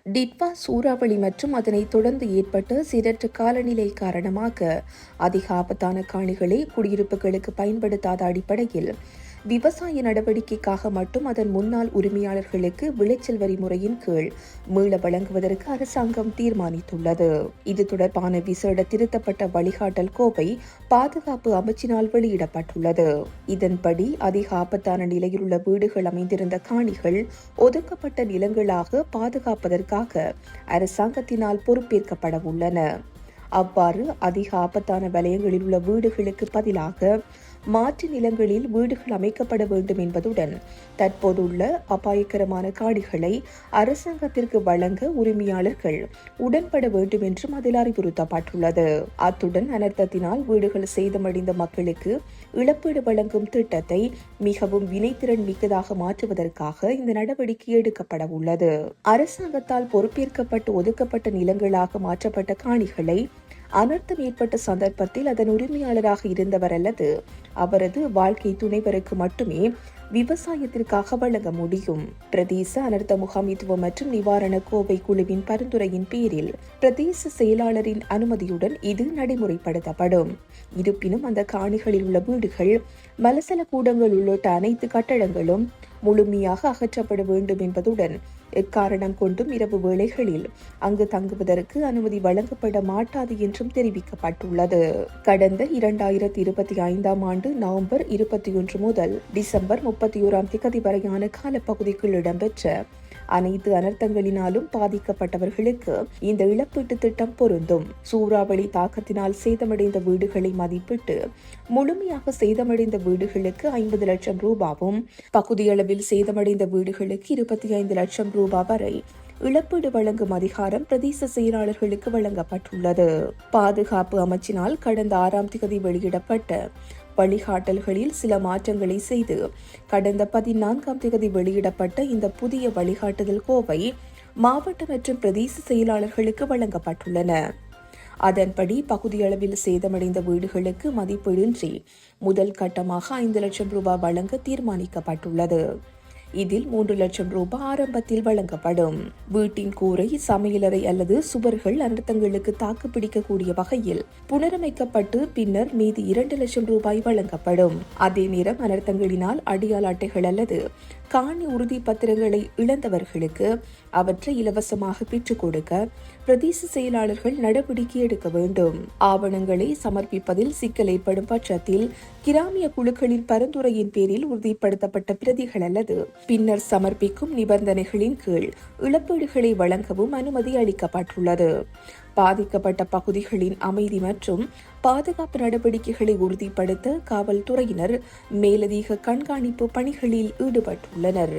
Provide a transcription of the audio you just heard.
டிட்வா சூறாவளி மற்றும் அதனைத் தொடர்ந்து ஏற்பட்ட சீரற்ற காலநிலை காரணமாக அதிக ஆபத்தான காணிகளை குடியிருப்புகளுக்கு பயன்படுத்தாத அடிப்படையில் விவசாய நடவடிக்கைக்காக மட்டும் அதன் முன்னாள் உரிமையாளர்களுக்கு விளைச்சல் வரி முறையின் கீழ் மீள வழங்குவதற்கு அரசாங்கம் தீர்மானித்துள்ளது. இது தொடர்பான விசேட திருத்தப்பட்ட வழிகாட்டல் கோவை பாதுகாப்பு அமைச்சினால் வெளியிடப்பட்டுள்ளது. இதன்படி அதிக ஆபத்தான நிலையில் உள்ள வீடுகள் அமைந்திருந்த காணிகள் ஒதுக்கப்பட்ட நிலங்களாக பாதுகாப்பதற்காக அரசாங்கத்தினால் பொறுப்பேற்கப்பட உள்ளன. அவ்வாறு அதிக ஆபத்தான வலயங்களில் உள்ள வீடுகளுக்கு பதிலாக மாற்று நிலங்களில் வீடுகள் அமைக்கப்பட வேண்டும் என்பதுடன் தற்போதுள்ள அபாயகரமான காணிகளை அரசாங்கத்திற்கு வழங்க உரிமையாளர்கள் உடன்பட வேண்டும் என்றும் அதில் அறிவுறுத்தப்பட்டுள்ளது. அத்துடன் அனர்த்தத்தினால் வீடுகள் சேதமடைந்த மக்களுக்கு இழப்பீடு வழங்கும் திட்டத்தை மிகவும் வினைத்திறன் மிக்கதாக மாற்றுவதற்காக இந்த நடவடிக்கை எடுக்கப்பட உள்ளது. அரசாங்கத்தால் பொறுப்பேற்கப்பட்டு ஒதுக்கப்பட்ட நிலங்களாக மாற்றப்பட்ட காணிகளை அனர்த்தம் ஏற்பட்ட சந்தர்ப்பத்தில் அதன் உரிமையாளராக இருந்தவர் அல்லது அவரது வாழ்க்கை துணைவருக்கு மட்டுமே விவசாயத்திற்காக வழங்க முடியும். பிரதேச அனர்த்த முகாமித்துவம் மற்றும் நிவாரண கோவை குழுவின் பரிந்துரையின் பேரில் பிரதேச செயலாளரின் அனுமதியுடன் இது நடைமுறைப்படுத்தப்படும். இருப்பினும் அந்த காணிகளில் உள்ள வீடுகள், மலசல கூடங்கள் உள்ளிட்ட அனைத்து கட்டடங்களும் முழுமையாக அகற்றப்பட வேண்டும் என்பதுடன் எக்காரணம் கொண்டும் இரவு வேளைகளில் அங்கு தங்குவதற்கு அனுமதி வழங்கப்பட மாட்டாது என்றும் தெரிவிக்கப்பட்டுள்ளது. கடந்த 2025 ஆண்டு நவம்பர் 21 முதல் டிசம்பர் 31 வரையான காலப்பகுதிக்குள் இடம்பெற்ற அனைத்து அனர்த்தங்களினாலும் பாதிக்கப்பட்டவர்களுக்கு இந்த இழப்பீட்டு திட்டம் பொருந்தும். சூறாவளி தாக்கத்தினால் சேதமடைந்த வீடுகளை மதிப்பிட்டு முழுமையாக சேதமடைந்த வீடுகளுக்கு 50 லட்சம் ரூபாவும், பகுதியளவில் சேதமடைந்த வீடுகளுக்கு 25 லட்சம் ரூபாய் வரை இழப்பீடு வழங்கும் அதிகாரம் பிரதேச செயலாளர்களுக்கு வழங்கப்பட்டுள்ளது. பாதுகாப்பு அமைச்சினால் கடந்த 6 வெளியிடப்பட்ட வழிகாட்டல்களில் சில மாற்றங்களை செய்து கடந்த 14 வெளியிடப்பட்ட இந்த புதிய வழிகாட்டுதல் கோவை மாவட்ட மற்றும் பிரதேச செயலாளர்களுக்கு வழங்கப்பட்டுள்ளன. அதன்படி பகுதியளவில் சேதமடைந்த வீடுகளுக்கு மதிப்பீடின்றி முதல் கட்டமாக 5 லட்சம் ரூபாய் வழங்க தீர்மானிக்கப்பட்டுள்ளது. இதில் 3 லட்சம் ரூபாய் ஆரம்பத்தில் வழங்கப்படும். வீட்டின் கூரை, சமையலறை அல்லது சுவர்கள் அனர்த்தங்களுக்கு தாக்குப்பிடிக்கக்கூடிய வகையில் புனரமைக்கப்பட்டு பின்னர் மீதி 2 லட்சம் ரூபாய் வழங்கப்படும். அதே நேரம் அனர்த்தங்களினால் அடியாள் அட்டைகள் அல்லது காணி உறுதி பத்திரங்களை இழந்தவர்களுக்கு அவற்றை இலவசமாக பெற்றுக் கொடுக்க பிரதேச செயலாளர்கள் நடவடிக்கை எடுக்க வேண்டும். ஆவணங்களை சமர்ப்பிப்பதில் சிக்கல் ஏற்படும் பட்சத்தில் கிராமிய குழுக்களின் பரிந்துரையின் பேரில் உறுதிப்படுத்தப்பட்ட பிரதிகள் அல்லது பின்னர் சமர்ப்பிக்கும் நிபந்தனைகளின் கீழ் இழப்பீடுகளை வழங்கவும் அனுமதி அளிக்கப்பட்டுள்ளது. பாதிக்கப்பட்ட பகுதிகளின் அமைதி மற்றும் பாதுகாப்பு நடவடிக்கைகளை உறுதிப்படுத்த காவல்துறையினர் மேலதிக கண்காணிப்பு பணிகளில் ஈடுபட்டுள்ளனர்.